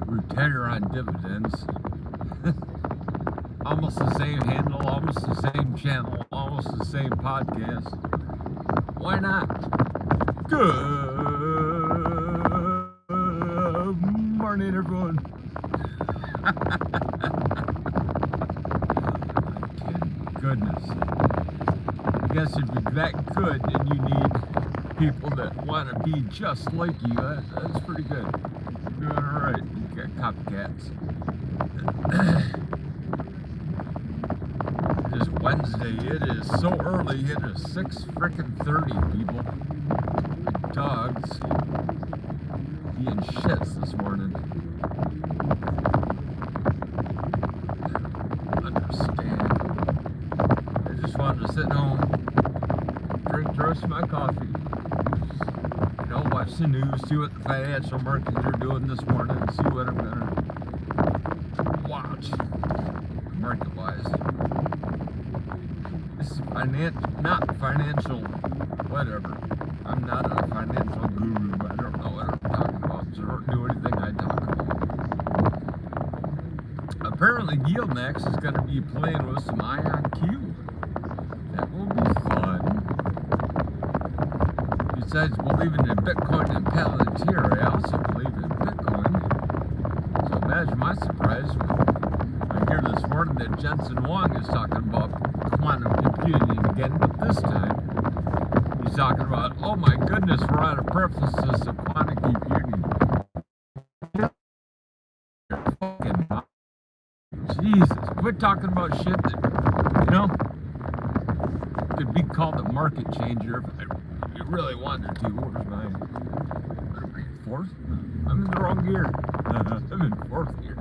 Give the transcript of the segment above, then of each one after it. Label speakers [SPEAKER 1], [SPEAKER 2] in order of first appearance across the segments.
[SPEAKER 1] retire on dividends. Almost the same handle, almost the same channel, almost the same podcast. Why not? Good morning, everyone. Goodness. I guess if you're that good and you need people that want to be just like you, that's pretty good. You're doing all right. You got copycats. It is Wednesday. It is so early. It is 6:30, people. My dogs being shits this morning. Understand. I just wanted to sit home, drink the rest of my coffee, watch the news, see what the financial markets are doing this morning, see what I'm gonna watch market-wise. This is not financial, whatever. I'm not a financial guru. I don't know what I'm talking about, so I don't do anything I talk about. Apparently, YieldMax is going to be playing with some IonQ. That will be fun. Besides believing in Bitcoin and Palantir, I also believe in Bitcoin. So imagine my surprise when I hear this morning that Jensen Huang is talking about quantum computing again, but this time he's talking about, oh my goodness, we're on a precipice of quantum computing. Jesus, quit talking about shit that, could be called a market changer if you really wanted to. Where's mine? Fourth? I'm in the wrong gear. I'm in fourth gear.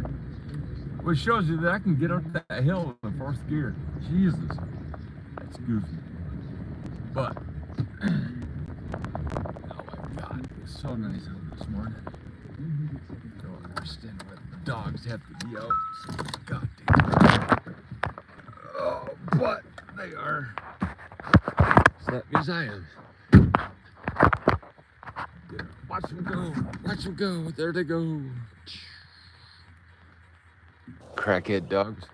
[SPEAKER 1] Which shows you that I can get up that hill in the fourth gear. Jesus. That's goofy. But, oh my God, it was so nice out this morning. I don't understand why the dogs have to be out so goddamn. Oh, but they are. So that means I am. Watch them go. Watch them go. There they go. Crackhead dogs.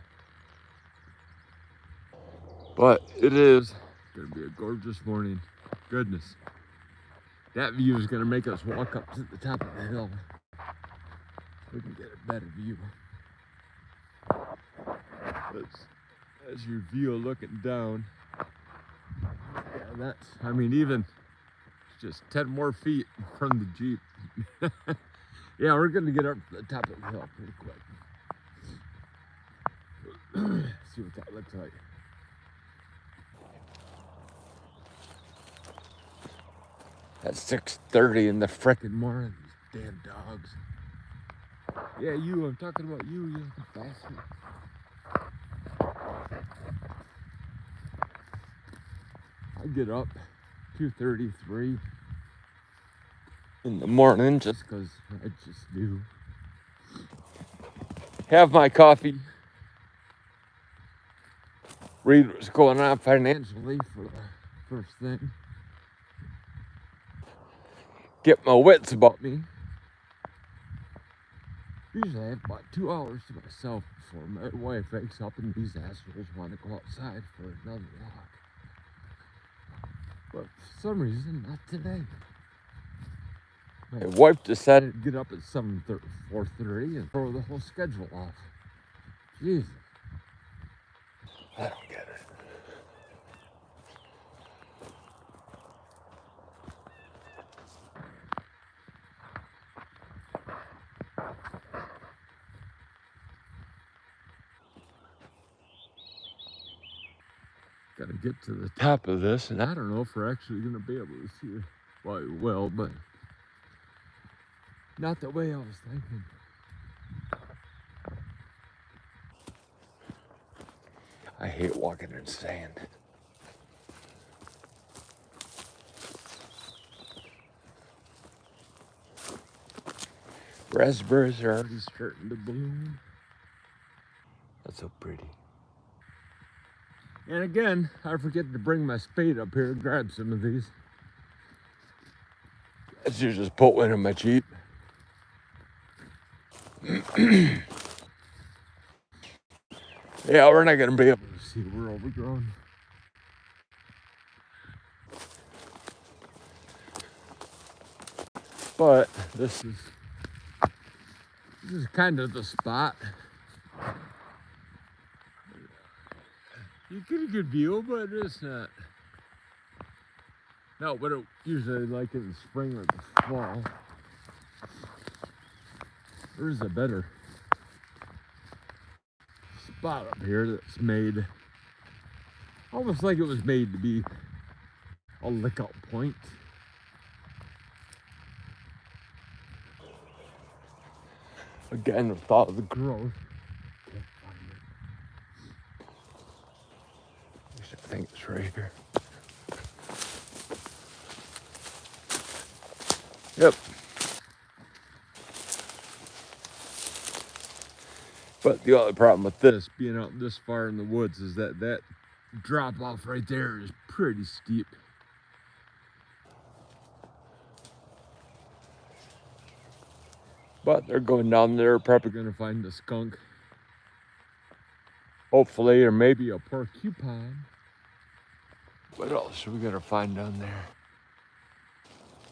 [SPEAKER 1] But it is going to be a gorgeous morning. Goodness. That view is going to make us walk up to the top of the hill. We can get a better view. As your view looking down. Yeah, even just 10 more feet from the Jeep. Yeah, we're going to get up to the top of the hill pretty quick. See what that looks like. At 6:30 in the frickin' morning, these damn dogs. Yeah, you, I'm talking about you little bastard. I get up 2:33 in the morning just because I just do. Have my coffee. Read what's going on financially for the first thing. Get my wits about me. Usually I have about 2 hours to myself before my wife wakes up and these assholes want to go outside for another walk. But for some reason, not today. My wife decided to get up at 4:30 and throw the whole schedule off. Jesus. I don't get it. Gotta get to the top of this, and I don't know if we're actually gonna be able to see it. Well, we will, but not the way I was thinking. I hate walking in sand. Raspberries are already starting to bloom. That's so pretty. And again, I forget to bring my spade up here and grab some of these. I should just put one in my Jeep. Yeah, we're not gonna be able to see. We're overgrown. But this is kind of the spot. You get a good view, but it's not what it usually like in the spring or the fall. There's a better spot up here that's made almost like it was made to be a lookout point. Again, with all the growth. Can't find it. At least I think it's right here. Yep. But the other problem with this, being out this far in the woods, is that drop off right there is pretty steep. But they're going down there, probably going to find a skunk. Hopefully, or maybe a porcupine. What else are we going to find down there?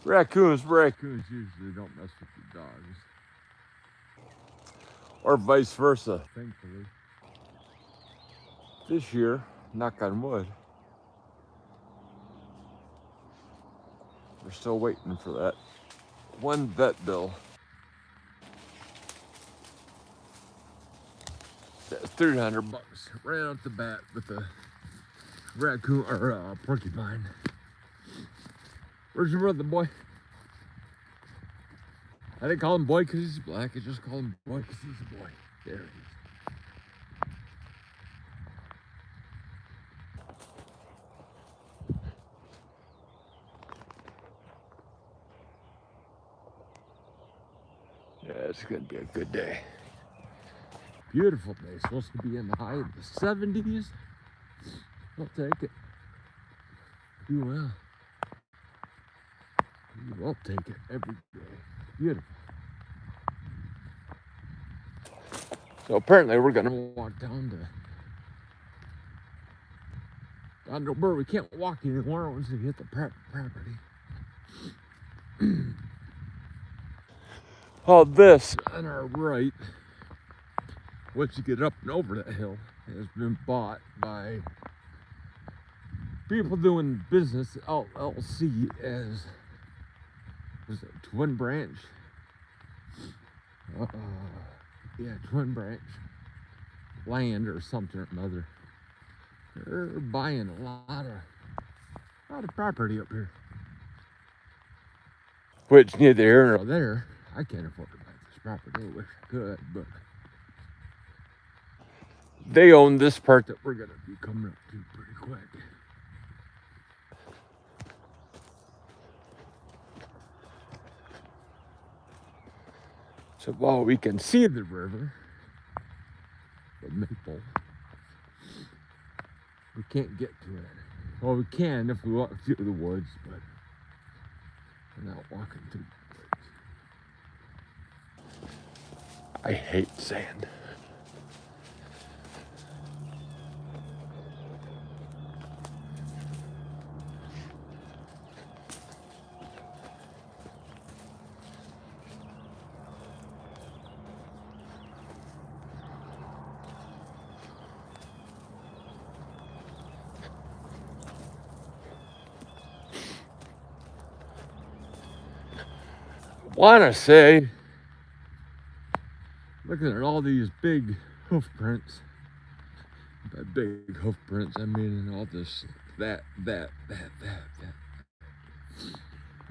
[SPEAKER 1] Raccoons usually don't mess with the dogs. Or vice versa, thankfully. This year, knock on wood, we're still waiting for that one vet bill. That's $300 right off the bat with a raccoon or a porcupine. Where's your brother, boy? I didn't call him boy because he's black. I just call him boy because he's a boy. There he is. Yeah, it's gonna be a good day. Beautiful day. Supposed to be in the high of the 70s. I'll take it. You will. You will take it every day. Beautiful. So apparently we're gonna walk down to where we can't walk anymore once we hit the property. All this on our right, once you get up and over that hill, has been bought by people doing business LLC as was it Twin Branch? Yeah, Twin Branch land or something or another. They're buying a lot of property up here. Which neither here nor there. I can't afford to buy this property. I wish I could, but they own this part that we're gonna be coming up to pretty quick. So while we can see the river, the Maple, we can't get to it. Well, we can if we walk through the woods, but we're not walking through the woods. I hate sand. Want to say, looking at all these big hoof prints. By big hoof prints, I mean all this, that.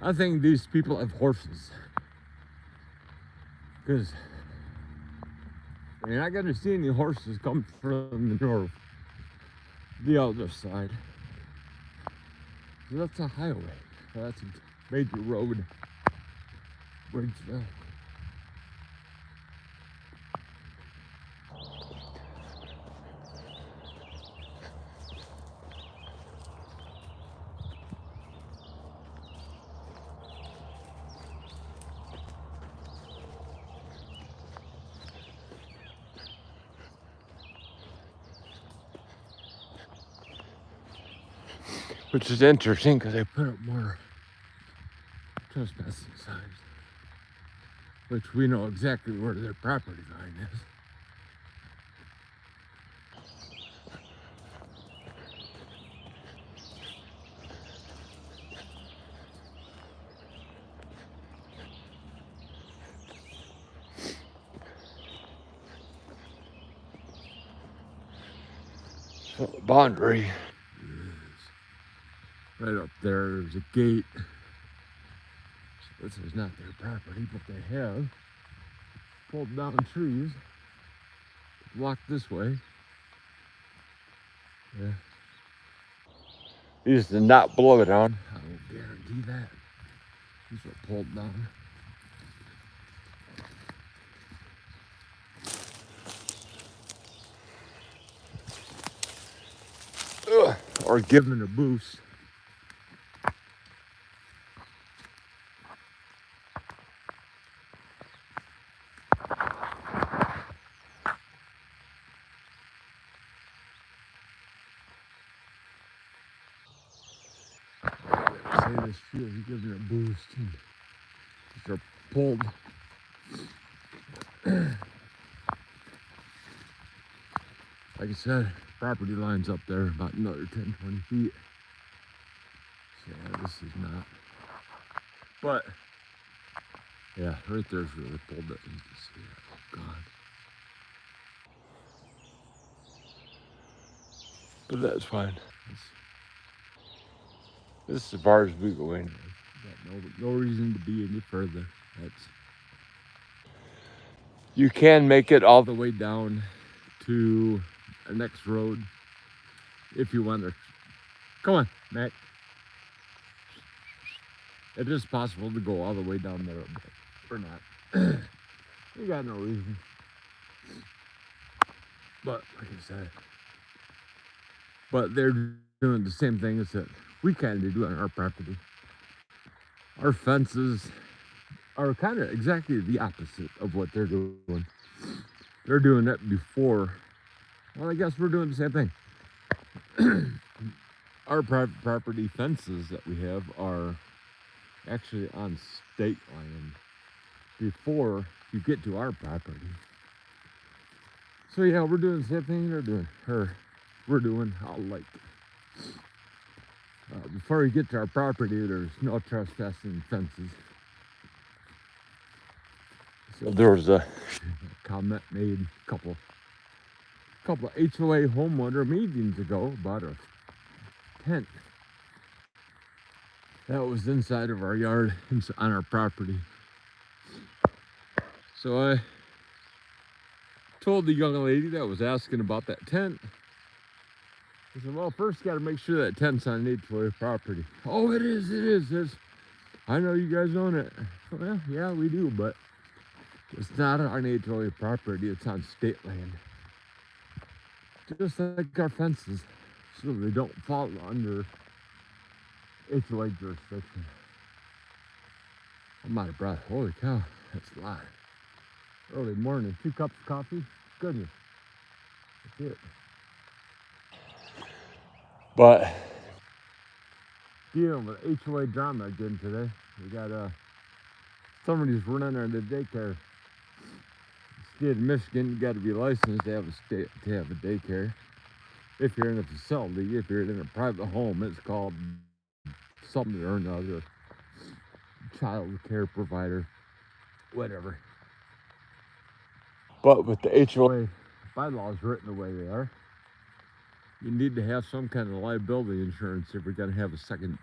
[SPEAKER 1] I think these people have horses. Because you're not going to see any horses come from the north, the other side. So that's a highway. That's a major road. Bridgeville. which is interesting because they put up more trespassing signs, which we know exactly where their property line is. So the boundary is right up there. There's a gate. So this is not their property, but they have pulled down trees, blocked this way. Yeah. These did not blow it down. I will guarantee that. These were pulled down. Ugh. Or given a boost. Say this field's given a boost and these are pulled. Like I said, property line's up there about another 10, 20 feet. So yeah, this is not. But yeah, right there's where they pulled it. You can see it. Oh God. But that's fine. This is as far as we go in. Got no reason to be any further. You can make it all the way down to our next road if you want to. Come on, Mac. It is possible to go all the way down there, but we're not. We got no reason. But like I said, but they're doing the same thing as that we kind of do on our property. Our fences are kind of exactly the opposite of what they're doing. They're doing that before. Well, I guess we're doing the same thing. Our private property fences that we have are actually on state land before you get to our property. So yeah, we're doing the same thing they're doing. We're doing like before you get to our property, there's no trespassing fences. So there was a comment made a couple HOA homeowner meetings ago about a tent that was inside of our yard on our property. So I told the young lady that was asking about that tent, I said, well, first got to make sure that tent's on an HOA property. Oh, it is. I know you guys own it. Well, yeah, we do, but it's not on HOA property, it's on state land. Just like our fences, so they don't fall under HOA jurisdiction. I'm out of breath. Holy cow, that's a lot. Early morning, 2 cups of coffee. Goodness. That's it. But dealing with HOA drama again today. We got somebody's running on the daycare. State of Michigan, you got to be licensed to have a daycare. If you're in a facility, if you're in a private home, it's called something or another. Child care provider, whatever. But with the HOA bylaws written the way they are, you need to have some kind of liability insurance if you're going to have a second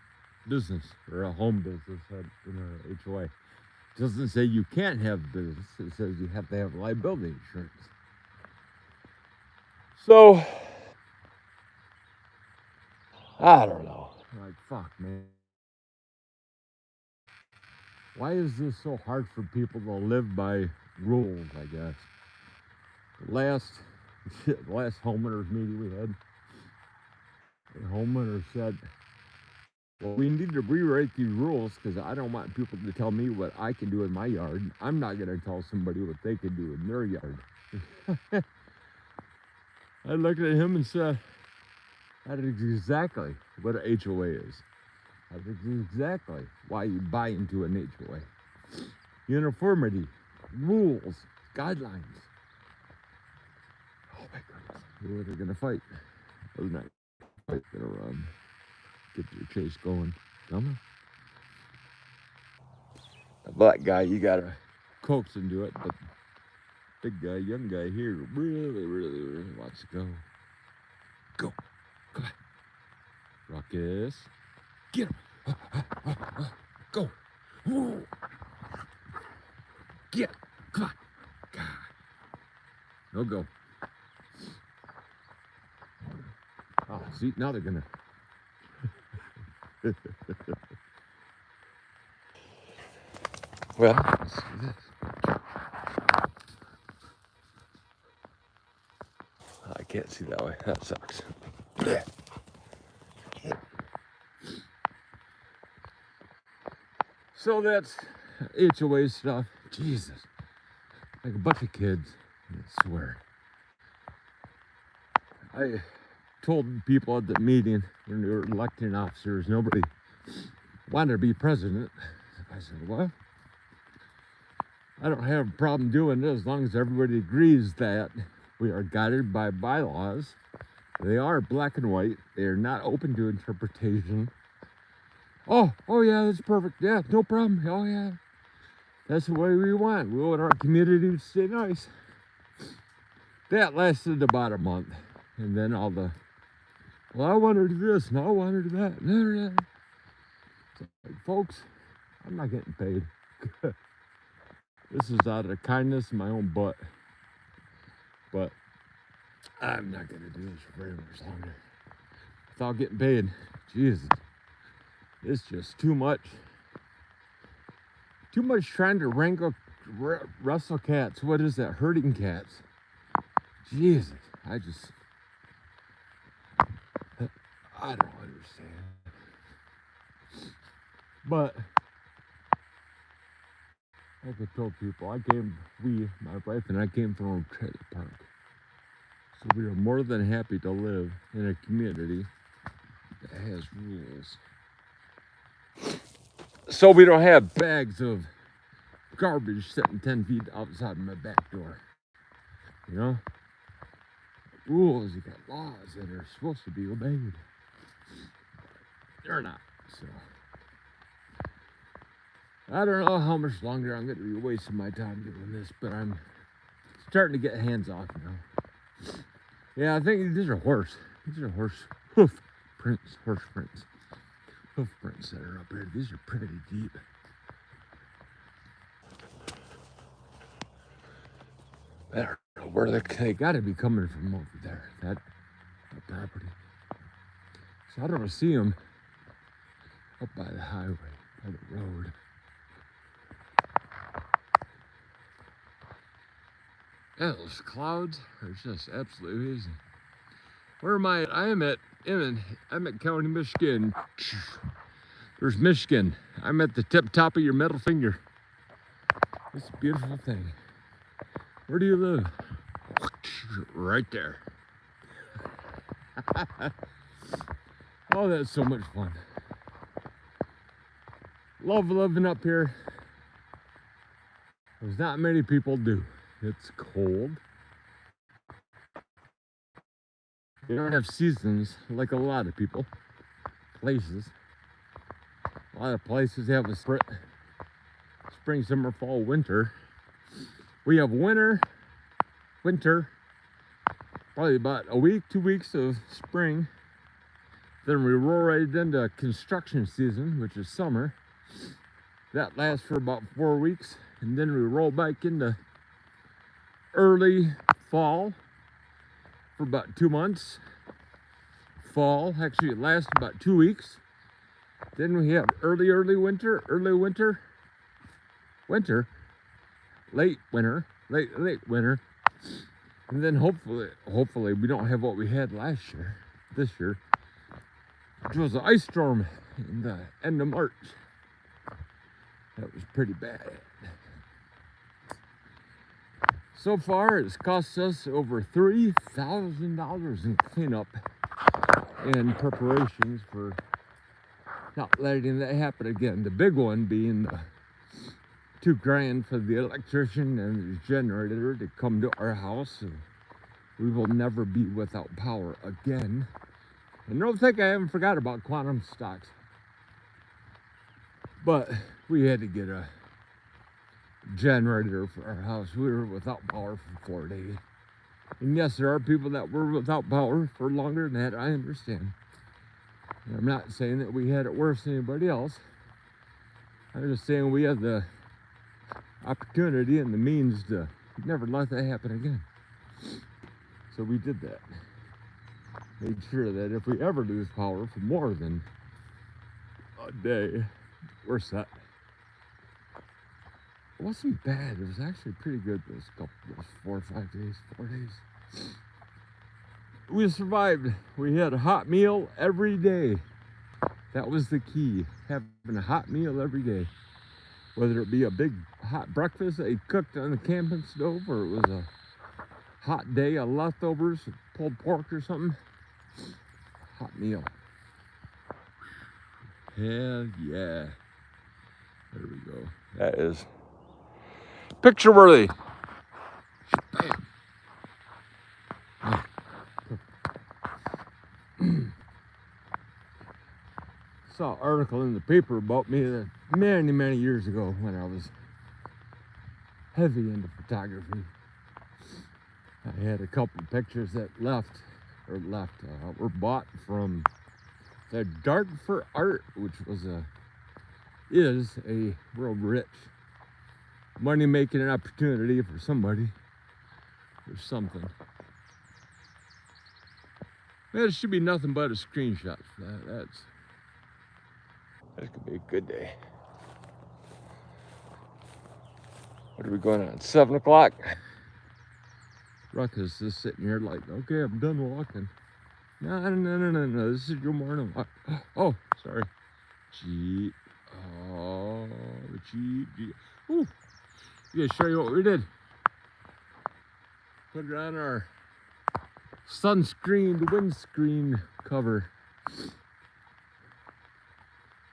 [SPEAKER 1] business or a home business in a HOA. It doesn't say you can't have business. It says you have to have liability insurance. So, I don't know. Like, fuck, man. Why is this so hard for people to live by rules, I guess? Last homeowners meeting we had, the homeowner said, well, we need to rewrite these rules because I don't want people to tell me what I can do in my yard. I'm not going to tell somebody what they can do in their yard. I looked at him and said, That is exactly what an HOA is. That is exactly why you buy into an HOA. Uniformity, rules, guidelines. Oh my goodness. Who are they gonna fight? They're not fight, they're get your chase going. Come on. A black guy, you gotta coax into it, but big guy, young guy here really wants to go. Go. Come on. Ruckus. Get him. Go. Whoa. Get. Come on. God. No go. Oh, see, now they're gonna. Well, let's do this. I can't see that way. That sucks. So that's HOA stuff. Jesus. Like a bunch of kids. I swear. I told people at the meeting when they were electing officers, nobody wanted to be president. I said, well, I don't have a problem doing it as long as everybody agrees that we are guided by bylaws. They are black and white. They are not open to interpretation. Oh yeah, that's perfect. Yeah, no problem. Oh yeah, that's the way we want. We want our community to stay nice. That lasted about a month. And then all the, well, I want to do this and I want to do that. So, like, folks, I'm not getting paid. This is out of the kindness of my own butt. But I'm not going to do this for very much longer without getting paid. Jesus. It's just too much. Too much trying to wrestle cats. What is that? Herding cats. Jesus. I don't understand. But like I told people, my wife and I came from a trailer park. So we are more than happy to live in a community that has rules. So we don't have bags of garbage sitting 10 feet outside my back door. You know? Rules, you got laws that are supposed to be obeyed. They're not, so. I don't know how much longer I'm going to be wasting my time doing this, but I'm starting to get hands off now. Yeah, I think these are horse. These are horse hoof prints, horse prints. Hoof prints that are up here. These are pretty deep. I don't know where they got to be coming from over there, that property. So I don't see them up by the highway, by the road. Yeah, those clouds are just absolutely amazing. Where am I? I'm at County, Michigan. There's Michigan. I'm at the top of your middle finger. It's a beautiful thing. Where do you live? Right there. Oh, that's so much fun. Love living up here. There's not many people do. It's cold. You don't have seasons like a lot of people. Places. A lot of places have a spring, summer, fall, winter. We have winter, probably about a week, 2 weeks of spring. Then we roll right into construction season, which is summer. That lasts for about 4 weeks. And then we roll back into early fall for about 2 months. Fall, actually it lasts about 2 weeks. Then we have early winter, late winter. And then hopefully we don't have what we had this year, which was an ice storm in the end of March. That was pretty bad. So far, it's cost us over $3,000 in cleanup and preparations for not letting that happen again. The big one being the $2,000 for the electrician and the generator to come to our house. So we will never be without power again. And don't think I haven't forgot about quantum stocks. But we had to get a generator for our house. We were without power for 4 days. And yes, there are people that were without power for longer than that. I understand. And I'm not saying that we had it worse than anybody else. I'm just saying we had the opportunity and the means to never let that happen again. So we did that. Made sure that if we ever lose power for more than a day, we're set. It wasn't bad. It was actually pretty good those 4 or 5 days, 4 days. We survived. We had a hot meal every day. That was the key, having a hot meal every day. Whether it be a big hot breakfast that you cooked on the camping stove, or it was a hot day of leftovers, pulled pork or something. Hot meal. Hell yeah. There we go. That is picture worthy. Bam. Saw an article in the paper about me that many years ago when I was heavy into photography. I had a couple of pictures that were bought from the Dark for Art, which is a real rich money-making opportunity for somebody or something. That should be nothing but a screenshot for that. That's gonna be a good day. What are we going on? 7 o'clock. Ruckus is sitting here like, okay, I'm done walking. No. This is your morning walk. Oh, sorry. Jeep. Oh, Jeep. Ooh. Yeah, show you what we did. Put it on our sunscreened windscreen cover.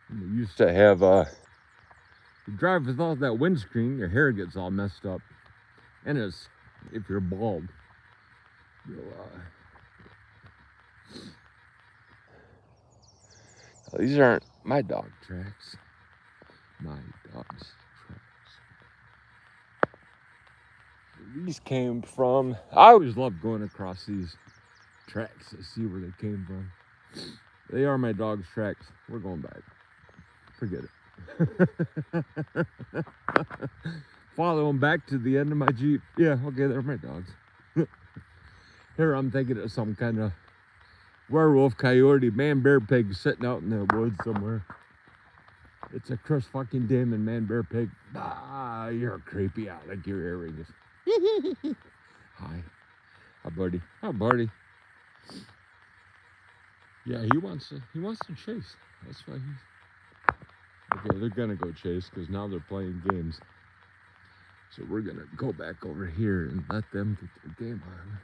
[SPEAKER 1] We used to have you drive without that windscreen, your hair gets all messed up. And if you're bald, these aren't my dog tracks. My dog's tracks. These came from, I always love going across these tracks to see where they came from. They are my dog's tracks. We're going back. Forget it. Follow them back to the end of my Jeep. Yeah, okay, they're my dogs. Here I'm thinking of some kind of werewolf, coyote, man, bear, pig sitting out in the woods somewhere. It's a Chris fucking Damon, man, bear, pig. Ah, you're creepy. I like your earrings. Hi. Hi, buddy. Hi, buddy. Yeah, he wants to chase. That's why he's... Okay, they're gonna go chase because now they're playing games. So we're gonna go back over here and let them get their game on.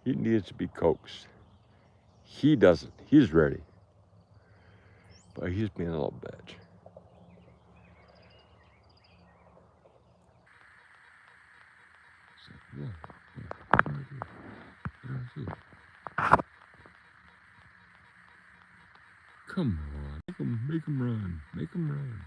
[SPEAKER 1] He needs to be coaxed. He doesn't. He's ready. But he's being a little bitch. So, yeah. Come on, make him run. Make him run.